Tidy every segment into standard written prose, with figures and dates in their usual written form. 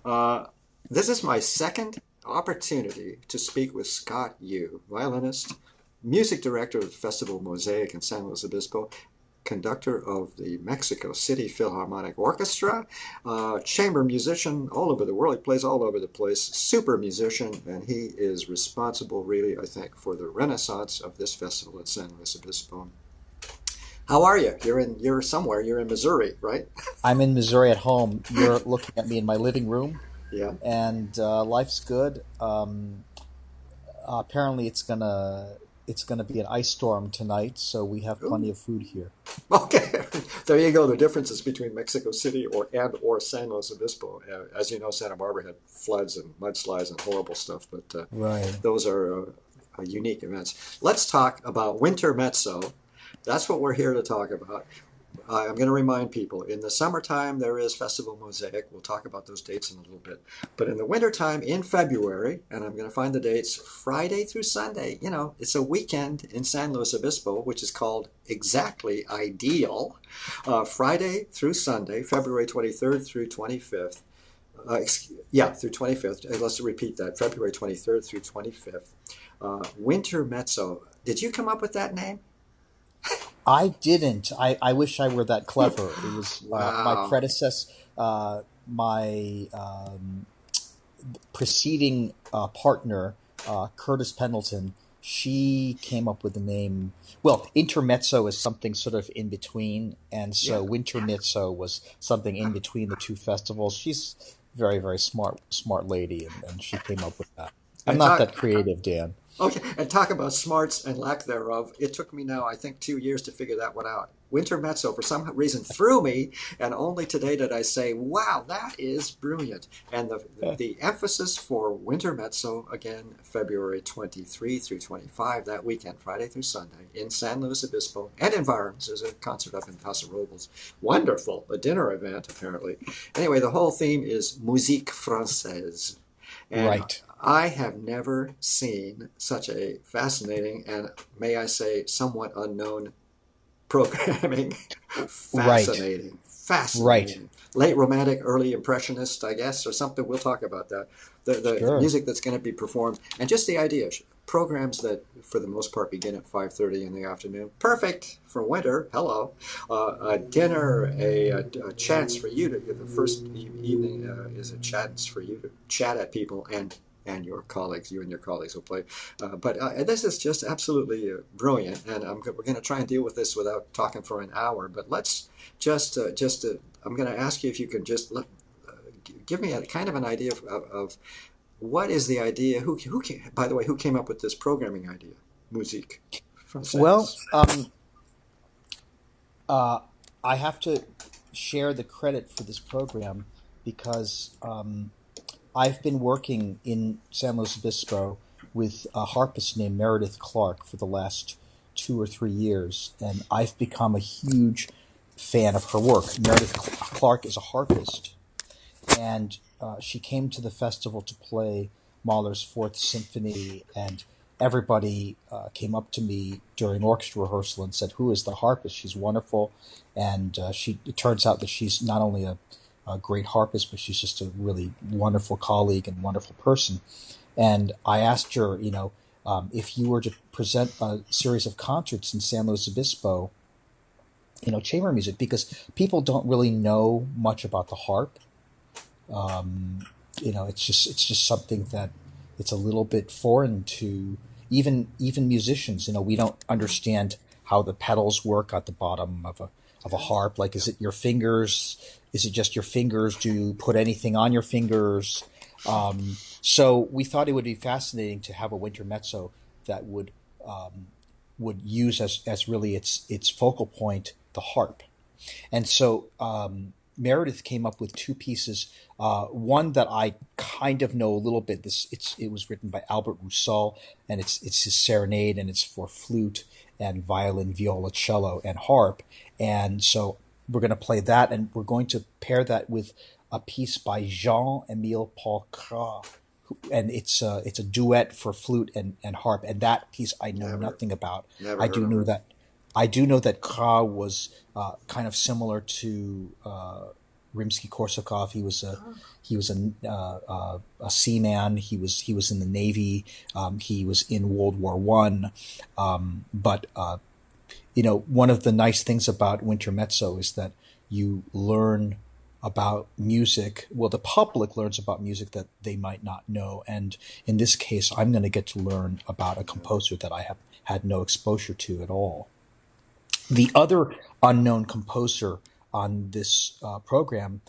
Uh, this is my second opportunity to speak with Scott Yoo, violinist, music director of the Festival Mozaic in San Luis Obispo, conductor of the Mexico City Philharmonic Orchestra, chamber musician all over the world. He plays all over the place, super musician, and he is responsible, really, I think, for the renaissance of this festival at San Luis Obispo. How are you? You're somewhere. You're in Missouri, right? I'm in Missouri at home. You're looking at me in my living room, Yeah. and life's good. Apparently, it's gonna be an ice storm tonight, so we have plenty Ooh. of food here. Okay, there you go. The differences between Mexico City or San Luis Obispo. As you know, Santa Barbara had floods and mudslides and horrible stuff, but Right. those are unique events. Let's talk about Winter Mezzo. That's what we're here to talk about. I'm going to remind people in the summertime there is Festival Mosaic. We'll talk about those dates in a little bit. But in the wintertime, in February, and I'm going to find the dates Friday through Sunday, it's a weekend in San Luis Obispo, which is called Exactly Ideal. Friday through Sunday, February 23rd through 25th. Yeah, through 25th. Let's repeat that. February 23rd through 25th. Winter Mezzo. Did you come up with that name? I didn't. I wish I were that clever. It was my Wow. predecessor, my preceding partner, Curtis Pendleton. She came up with the name. Well, intermezzo is something sort of in between, and Yeah. so wintermezzo was something in between the two festivals. She's very, very smart lady, and she came up with that. I'm And not talk that creative, Dan. Okay, and talk about smarts and lack thereof. It took me now, I think, 2 years to figure that one out. Winter Mezzo, for some reason, threw me, and only today did I say, wow, that is brilliant. And the emphasis for Winter Mezzo, again, February 23 through 25, that weekend, Friday through Sunday, in San Luis Obispo and environs. There's a concert up in Paso Robles. Wonderful, a dinner event, apparently. Anyway, the whole theme is musique française. And Right, I have never seen such a fascinating and, may I say, somewhat unknown programming. right, Fascinating. right. Fascinating. Late Romantic, early Impressionist, I guess, or something. We'll talk about that. The Sure. music that's going to be performed, and just the idea. Programs that, for the most part, begin at 5:30 in the afternoon. Perfect for winter. Hello, a dinner, a chance for you to. The first evening is a chance for you to chat at people and your colleagues. You and your colleagues will play. But this is just absolutely brilliant, and we're going to try and deal with this without talking for an hour. But let's just I'm going to ask you if you can just give me a kind of an idea of what is the idea. Who came, by the way, who came up with this programming idea? Musique Well, française. uh, I have to share the credit for this program because I've been working in San Luis Obispo with a harpist named Meredith Clark for the last 2 or 3 years, and I've become a huge fan of her work. Meredith Clark is a harpist, and she came to the festival to play Mahler's Fourth Symphony, and everybody came up to me during orchestra rehearsal and said, "Who is the harpist? She's wonderful," and she. It turns out that she's not only a great harpist, but she's just a really wonderful colleague and wonderful person. And I asked her, if you were to present a series of concerts in San Luis Obispo, chamber music, because people don't really know much about the harp. Um, it's just something that it's a little bit foreign to even musicians. We don't understand how the pedals work at the bottom of a harp. Like, is it your fingers? Is it just your fingers? Do you put anything on your fingers? So we thought it would be fascinating to have a winter mezzo that would use as really its focal point the harp. And so Meredith came up with two pieces. One that I kind of know a little bit. It was written by Albert Roussel, and it's his serenade, and it's for flute and violin, viola, cello, and harp. And so we're going to play that, and we're going to pair that with a piece by Jean-Émile Paul Cras, and it's a duet for flute and harp. And that piece I know Never, nothing about. never I heard do of know her. that I do know that Cras was kind of similar to Rimsky-Korsakov. He was a seaman. He was in the Navy. He was in World War One. But one of the nice things about Wintermezzo is that you learn about music. Well, the public learns about music that they might not know. And in this case, I'm going to get to learn about a composer that I have had no exposure to at all. The other unknown composer on this program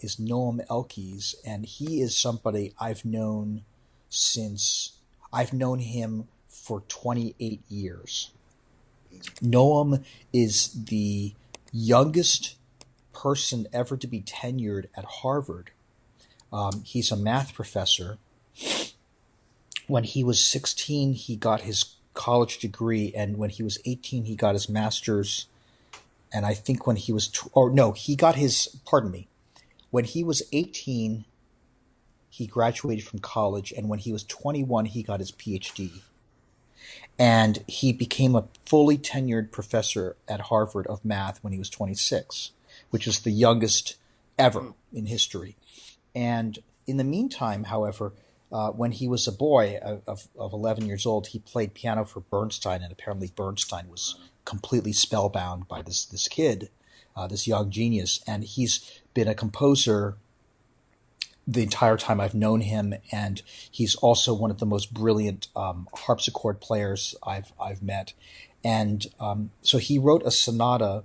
is Noam Elkies, and he is somebody I've known him for 28 years. Noam is the youngest person ever to be tenured at Harvard. He's a math professor. When he was 16, he got his college degree, and when he was 18, he got his master's. And I think when he was when he was 18, he graduated from college, and when he was 21, he got his PhD. And he became a fully tenured professor at Harvard of math when he was 26, which is the youngest ever in history. And in the meantime, however, when he was a boy of 11 years old, he played piano for Bernstein, and apparently Bernstein was completely spellbound by this kid, this young genius. And he's been a composer the entire time I've known him, and he's also one of the most brilliant harpsichord players I've met. And so he wrote a sonata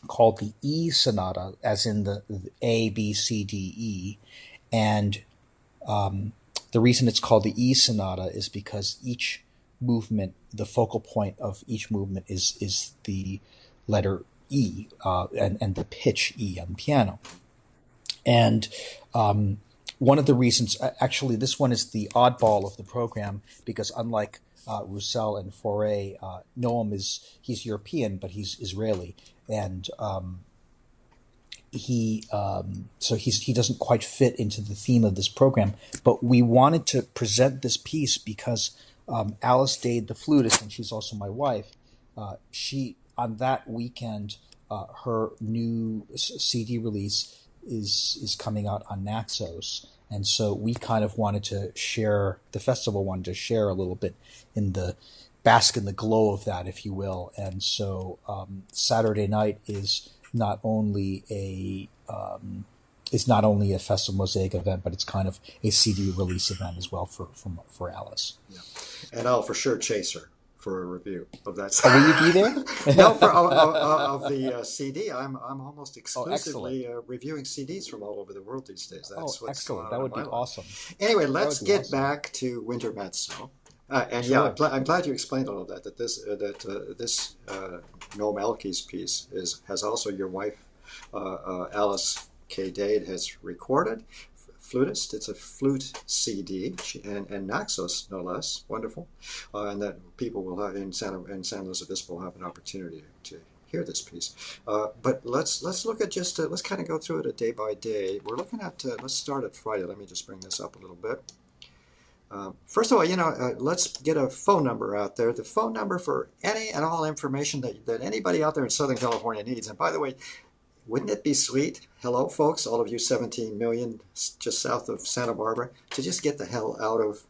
called the E Sonata, as in the A, B, C, D, E. And the reason it's called the E Sonata is because each movement, the focal point of each movement is the letter E, and the pitch E on the piano. And one of the reasons, actually, this one is the oddball of the program, because unlike Roussel and Fauré, Noam he's European, but he's Israeli, and he doesn't quite fit into the theme of this program. But we wanted to present this piece because Alice Dade, the flutist, and she's also my wife, she on that weekend, her new CD release is coming out on Naxos, and so we kind of wanted to share, the festival wanted to share a little bit in the bask in the glow of that, if you will. And so Saturday night is not only a Festival Mosaic event, but it's kind of a CD release event as well for Alice. Yeah. And I'll for sure chase her for a review of that. Oh, will you be there? No, of the CD. I'm almost exclusively reviewing CDs from all over the world these days. That's what's excellent. That would be awesome. Anyway, let's get back to Wintermezzo. And sure. Yeah, I'm glad you explained all of that. That this Noam Elkies piece has also your wife, Alice K. Dade, has recorded. Flutist. It's a flute CD, and Naxos, no less. Wonderful. And that people will have in San Luis Obispo will have an opportunity to hear this piece. But let's look at let's kind of go through it a day by day. We're looking at, let's start at Friday. Let me just bring this up a little bit. First of all, let's get a phone number out there. The phone number for any and all information that anybody out there in Southern California needs. And by the way, wouldn't it be sweet, hello folks, all of you 17 million just south of Santa Barbara, to just get the hell out of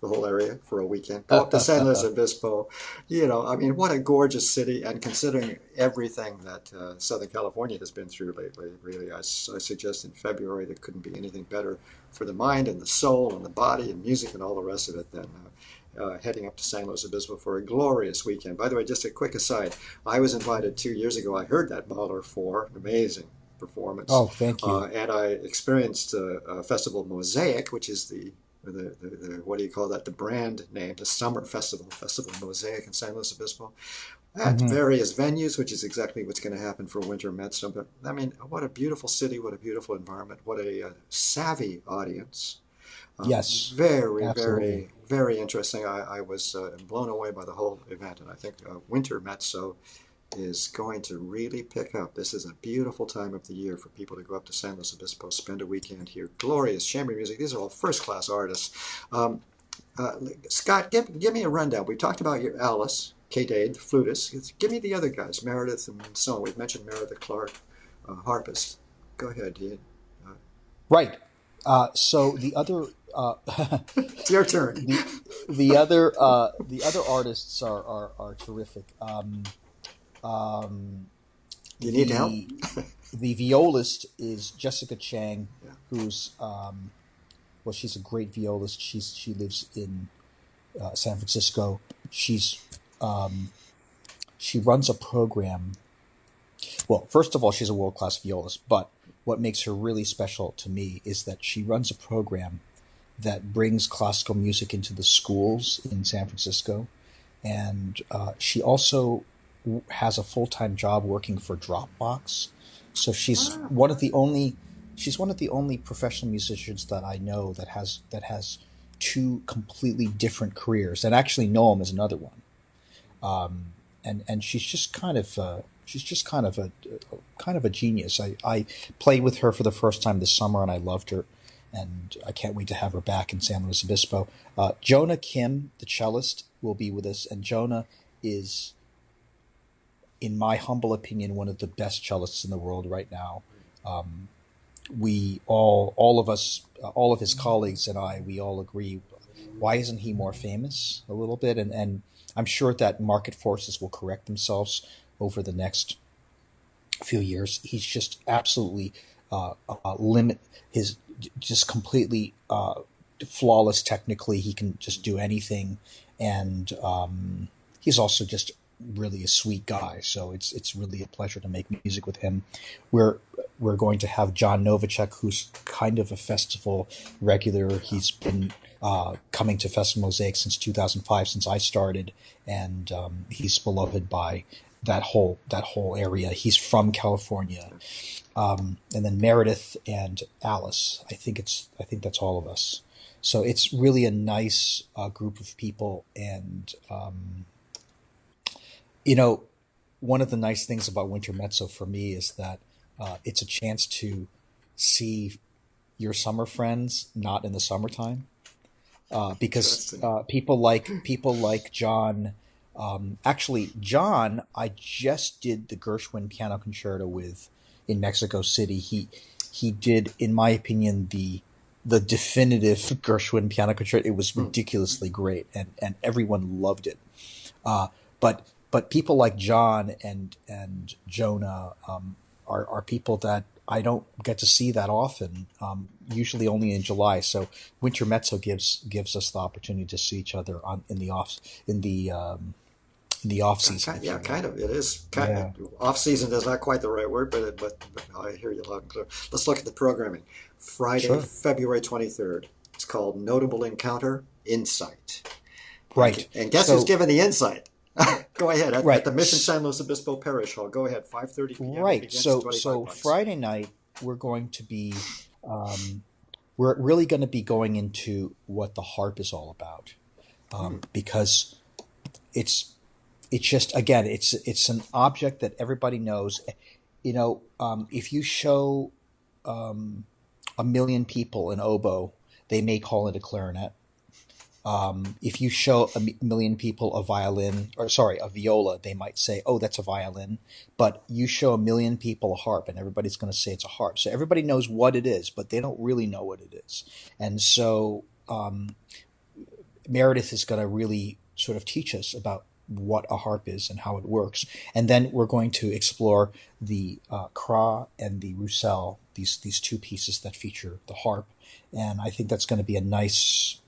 the whole area for a weekend? Go up to San Luis Obispo. What a gorgeous city. And considering everything that Southern California has been through lately, really, I suggest in February there couldn't be anything better for the mind and the soul and the body and music and all the rest of it than heading up to San Luis Obispo for a glorious weekend. By the way, just a quick aside, I was invited 2 years ago. I heard that Mahler 4, amazing performance. Oh, thank you. And I experienced Festival Mozaic, which is the what do you call that? The brand name, the summer festival, Festival Mozaic in San Luis Obispo, at various venues, which is exactly what's going to happen for Wintermezzo. But what a beautiful city, what a beautiful environment, what a savvy audience. Yes, very, absolutely. very, very interesting. I was blown away by the whole event, and I think Wintermezzo is going to really pick up. This is a beautiful time of the year for people to go up to San Luis Obispo, spend a weekend here. Glorious chamber music. These are all first-class artists. Scott, give me a rundown. We talked about your Alice K. Dade, the flutist. Give me the other guys, Meredith and so on. We've mentioned Meredith Clark, harpist. Go ahead. Uh, Right. So the other it's your turn. the the other artists are terrific. Um, Do you need help? the the violist is Jessica Chang, Yeah. who's well, she's a great violist. She lives in San Francisco. Um, she runs a program. Well, first of all, she's a world class violist. But what makes her really special to me is that she runs a program that brings classical music into the schools in San Francisco, and she also has a full time job working for Dropbox. So Ah, she's one of the only professional musicians that I know that has two completely different careers, and actually Noam is another one. And she's just kind of a genius. I played with her for the first time this summer, and I loved her, and I can't wait to have her back in San Luis Obispo. Jonah Kim, the cellist, will be with us, and Jonah is, in my humble opinion, one of the best cellists in the world right now. We all of us, all of his colleagues and I, we all agree. Why isn't he more famous a little bit? And I'm sure that market forces will correct themselves over the next few years. He's just absolutely limit his just completely flawless technically. He can just do anything, and he's also just really a sweet guy. So it's really a pleasure to make music with him. We're we're going to have John Novacek, who's kind of a festival regular. He's been coming to Festival Mosaic since 2005, since I started, and he's beloved by that whole area. He's from California, and then Meredith and Alice. I think that's all of us. So it's really a nice group of people, and you know, one of the nice things about Winter Mezzo for me is that it's a chance to see your summer friends not in the summertime, because interesting. people like John. Actually, John, I just did the Gershwin piano concerto with in Mexico City. He did, in my opinion, the definitive Gershwin piano concerto. It was Hmm. ridiculously great, and everyone loved it. Uh, but people like John and Jonah are people that I don't get to see that often. Usually only in July. So Winter Mezzo gives us the opportunity to see each other in the in the off season, if Yeah, you will. kind of. It is Yeah. off season is not quite the right word, but I hear you loud and clear. Let's look at the programming. Friday, Sure. February 23rd. It's called Notable Encounter Insight. Right. And guess who's So giving the insight? Go ahead at right. the Mission San Luis Obispo Parish Hall. Go ahead, 5:30 p.m. It Right. begins, 25 So bucks. Friday night we're going to be um, we're really going to be going into what the harp is all about, Hmm. because it's it's just, again, it's an object that everybody knows. If you show a million people an oboe, they may call it a clarinet. If you show million people a violin, or sorry, a viola, they might say, "Oh, that's a violin." But you show a million people a harp, and everybody's going to say it's a harp. So everybody knows what it is, but they don't really know what it is. And so Meredith is going to really sort of teach us about what a harp is and how it works. And then we're going to explore the Cra and the Roussel, these two pieces that feature the harp. And I think that's going to be a nice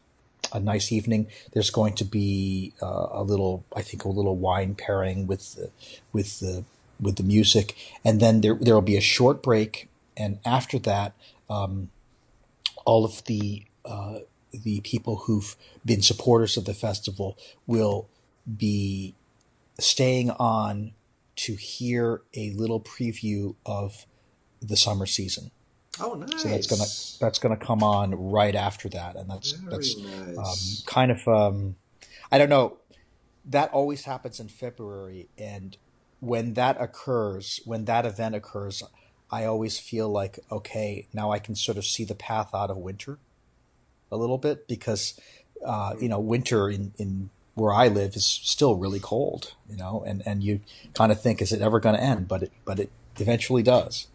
evening. There's going to be I think a little wine pairing with the with the music, and then there will be a short break, and after that, all of the people who've been supporters of the festival will be staying on to hear a little preview of the summer season. Oh, So nice. that's gonna come on right after that, and Very nice. kind of I don't know. That always happens in February, and when that event occurs, I always feel like, okay, now I can sort of see the path out of winter a little bit, because Hmm. winter in where I live is still really cold, and you kind of think, is it ever going to end? But it eventually does.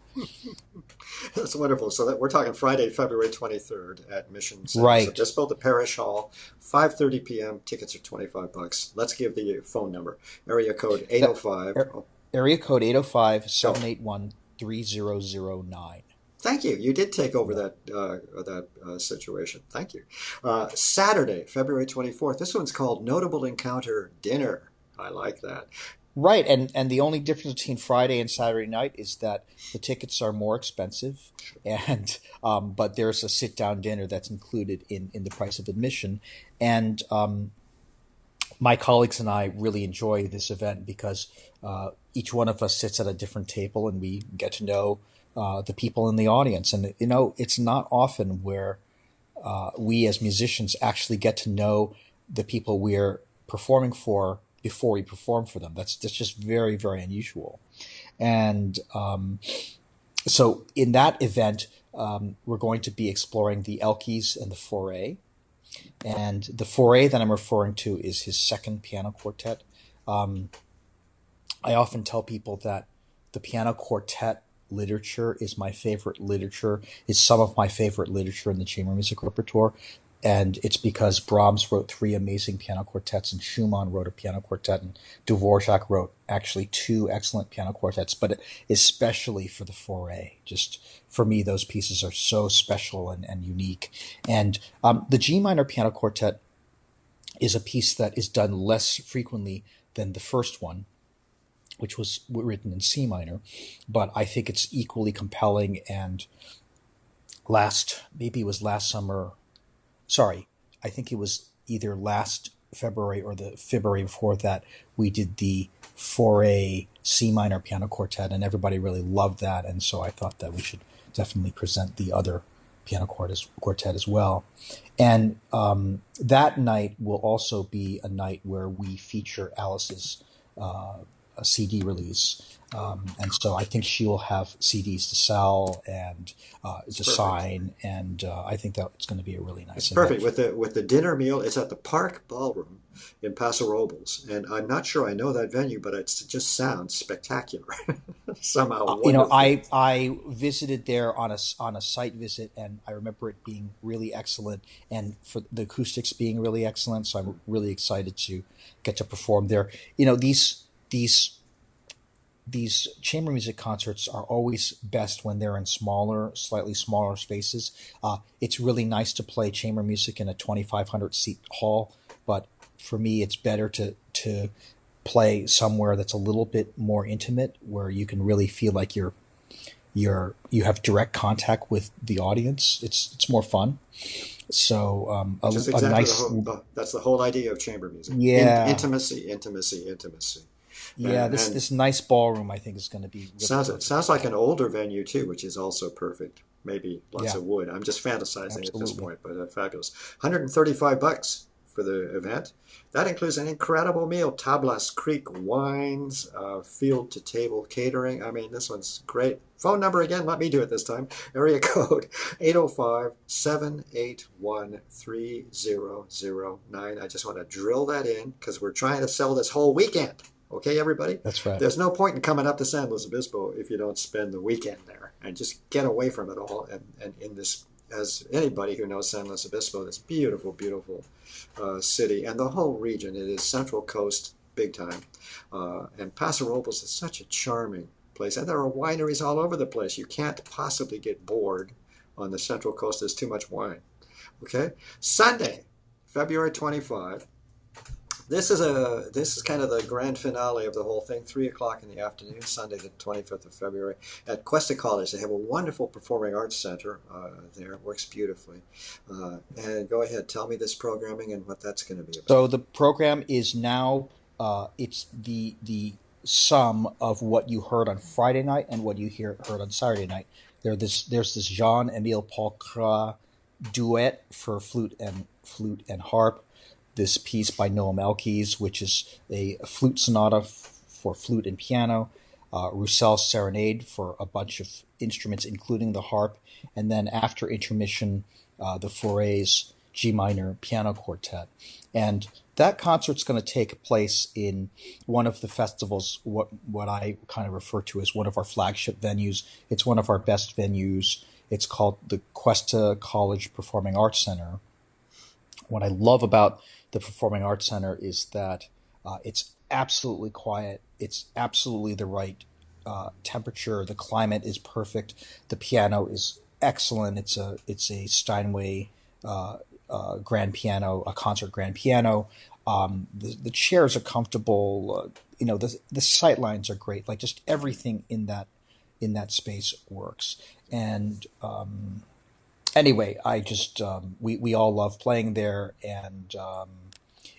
That's wonderful. So that we're talking Friday, February 23rd at Mission San Luis Right. Obispo, the Parish Hall, 5:30 p.m. Tickets are $25. Let's give the phone number. Area code That 805. Oh, area code 805 go. 781 3009. Thank you. You did take over Yeah. that situation. Thank you. Saturday, February 24th. This one's called Notable Encounter Dinner. I like that. Right, and the only difference between Friday and Saturday night is that the tickets are more expensive, and but there's a sit down dinner that's included in the price of admission, and my colleagues and I really enjoy this event because each one of us sits at a different table and we get to know the people in the audience, and it's not often where we as musicians actually get to know the people we're performing for before we perform for them. That's just very, very unusual. And so in that event, we're going to be exploring the Elkies and the Foray. And the Foray that I'm referring to is his second piano quartet. Um, I often tell people that the piano quartet literature is my favorite literature, is some of my favorite literature in the chamber music repertoire. And it's because Brahms wrote three amazing piano quartets, and Schumann wrote a piano quartet, and Dvorak wrote actually two excellent piano quartets, but especially for the Foray. Just for me, those pieces are so special and unique. And the G minor piano quartet is a piece that is done less frequently than the first one, which was written in C minor, but I think it's equally compelling. And maybe it was last summer, sorry, I think it was either last February or the February before that, we did the Foray C minor piano quartet, and everybody really loved that. And so I thought that we should definitely present the other piano quartet as well. And that night will also be a night where we feature Alice's a CD release. And so I think she will have CDs to sell and It's to perfect. sign, and I think that it's going to be a really It's nice event. perfect with the dinner meal. It's at the Park Ballroom in Paso Robles, and I'm not sure I know that venue, but it just sounds spectacular, somehow wonderful. I visited there on a site visit, and I remember it being really excellent, and for the acoustics being really excellent. So I'm really excited to get to perform there. These these chamber music concerts are always best when they're in slightly smaller spaces. It's really nice to play chamber music in a 2,500 seat hall, but for me, it's better to play somewhere that's a little bit more intimate, where you can really feel like you have direct contact with the audience. It's more fun. So Which is a exactly nice, that's the whole idea of chamber music. yeah, Intimacy, intimacy, intimacy. yeah. And This nice ballroom I think is going to be really perfect sounds for like that. an older venue too, which is also perfect. Maybe lots Yeah, of wood. I'm just fantasizing at this absolutely. point, but fabulous. $135 for the event. That includes an incredible meal, Tablas Creek wines, field to table catering. I mean, this one's great. Phone number again, let me do it this time. Area code 805-781-3009. I just want to drill that in because we're trying to sell this whole weekend. Okay, everybody? That's right. There's no point in coming up to San Luis Obispo if you don't spend the weekend there and just get away from it all. And in this, as anybody who knows San Luis Obispo, this beautiful, beautiful city and the whole region, it is Central Coast big time. And Paso Robles is such a charming place. And there are wineries all over the place. You can't possibly get bored on the Central Coast. There's too much wine. Okay? Sunday, February 25, this is kind of the grand finale of the whole thing. 3 o'clock in the afternoon, Sunday the 25th of February, at Cuesta College. They have a wonderful performing arts center there. It works beautifully. And go ahead, tell me this programming and what that's going to be about. So the program is now it's the sum of what you heard on Friday night and what you heard on Saturday night. There's this Jean Emile Polkra duet for flute and harp. This piece by Noam Elkies, which is a flute sonata for flute and piano. Roussel's Serenade for a bunch of instruments, including the harp. And then after intermission, the Foray's G minor piano quartet. And that concert's going to take place in one of the festivals, what I kind of refer to as one of our flagship venues. It's one of our best venues. It's called the Cuesta College Performing Arts Center. What I love about the Performing Arts Center is that it's absolutely quiet. It's absolutely the right temperature. The climate is perfect. The piano is excellent. It's a Steinway grand piano, a concert grand piano. The chairs are comfortable. The sight lines are great. Like just everything in that space works. And anyway, I just we all love playing there, and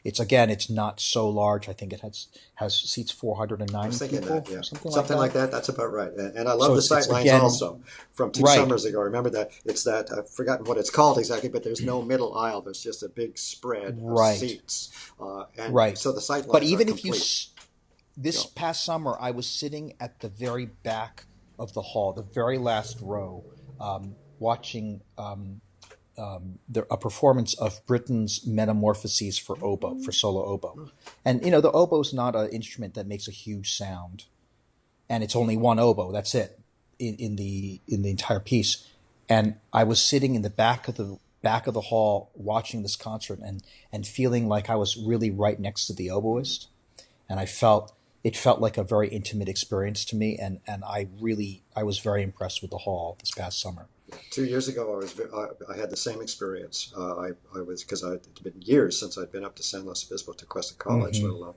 it's not so large. I think it has seats 490 people, that, yeah. something like that. That's about right. And I love the sight lines also from two summers ago. Remember that it's that I've forgotten what it's called exactly, but there's no middle aisle. There's just a big spread of seats, and so the sight lines. But even are if complete. This past summer, I was sitting at the very back of the hall, the very last row, watching a performance of Britten's Metamorphoses for oboe, for solo oboe. And, the oboe is not an instrument that makes a huge sound. And it's only one oboe. That's it in the entire piece. And I was sitting in the back of the hall watching this concert and feeling like I was really right next to the oboist. And it felt like a very intimate experience to me. And I was very impressed with the hall this past summer. 2 years ago, I had the same experience. I was, because it's been years since I'd been up to San Luis Obispo to Cuesta College, let alone.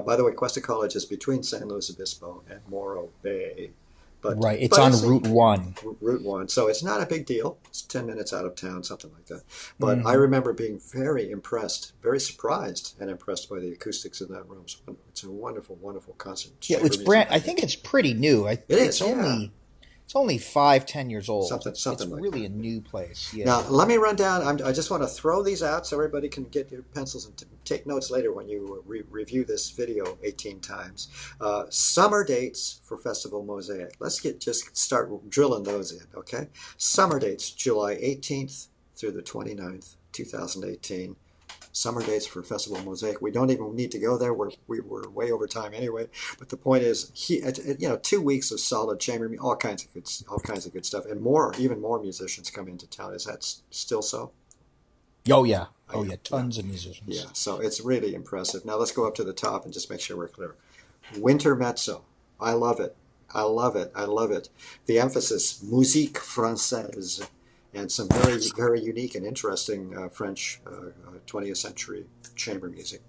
By the way, Cuesta College is between San Luis Obispo and Morro Bay. It's on Route 1. Route 1, so it's not a big deal. It's 10 minutes out of town, something like that. But I remember being very impressed, very surprised and impressed by the acoustics in that room. It's a wonderful, wonderful concert. Yeah, I think it's pretty new. It's only 5-10 years old. Something it's like really that. A new place. Yeah. Now, let me run down. I just want to throw these out so everybody can get your pencils and take notes later when you review this video 18 times. Summer dates for Festival Mosaic. Let's just start drilling those in, okay? Summer dates, July 18th through the 29th, 2018. Summer dates for Festival Mosaic. We don't even need to go there. We were way over time anyway. But the point is, 2 weeks of solid chamber, all kinds of good stuff, and even more musicians come into town. Is that still so? Oh yeah, tons of musicians. Yeah, so it's really impressive. Now let's go up to the top and just make sure we're clear. Winter Mezzo. I love it. I love it. I love it. The emphasis, musique française. And some very, very unique and interesting French 20th century chamber music.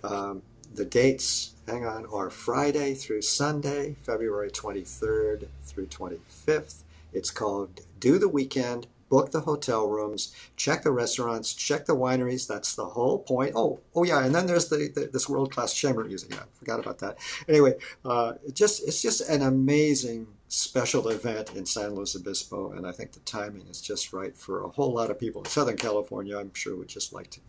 The dates, are Friday through Sunday, February 23rd through 25th. It's called Do the Weekend, book the hotel rooms, check the restaurants, check the wineries. That's the whole point. Oh yeah, and then there's this world-class chamber music. I forgot about that. Anyway, it's just an amazing special event in San Luis Obispo, and I think the timing is just right for a whole lot of people in Southern California. I'm sure would just like to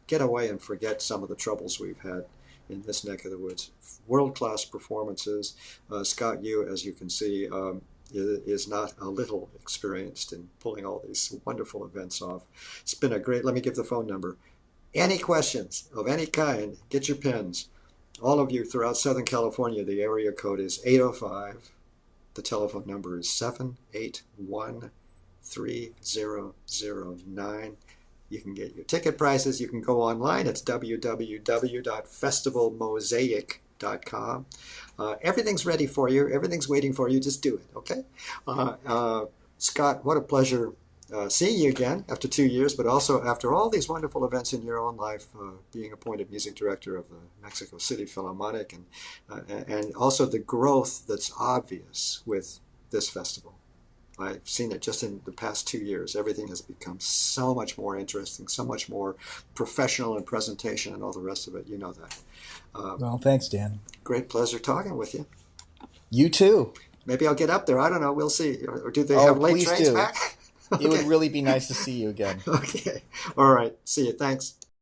get away and forget some of the troubles we've had in this neck of the woods. World-class performances. Scott Yoo, as you can see, is not a little experienced in pulling all these wonderful events off. It's been a great, let me give the phone number. Any questions of any kind, get your pens. All of you throughout Southern California, the area code is 805. The telephone number is 781-3009. You can get your ticket prices. You can go online. It's www.festivalmosaic.com. Everything's ready for you. Everything's waiting for you. Just do it, okay? Scott, what a pleasure seeing you again after 2 years, but also after all these wonderful events in your own life, being appointed music director of the Mexico City Philharmonic, and also the growth that's obvious with this festival. I've seen it just in the past 2 years. Everything has become so much more interesting, so much more professional in presentation and all the rest of it. You know that. Well, thanks, Dan. Great pleasure talking with you. You too. Maybe I'll get up there. I don't know. We'll see. Or do they have late trains back? Okay. It would really be nice to see you again. Okay. All right. See you. Thanks.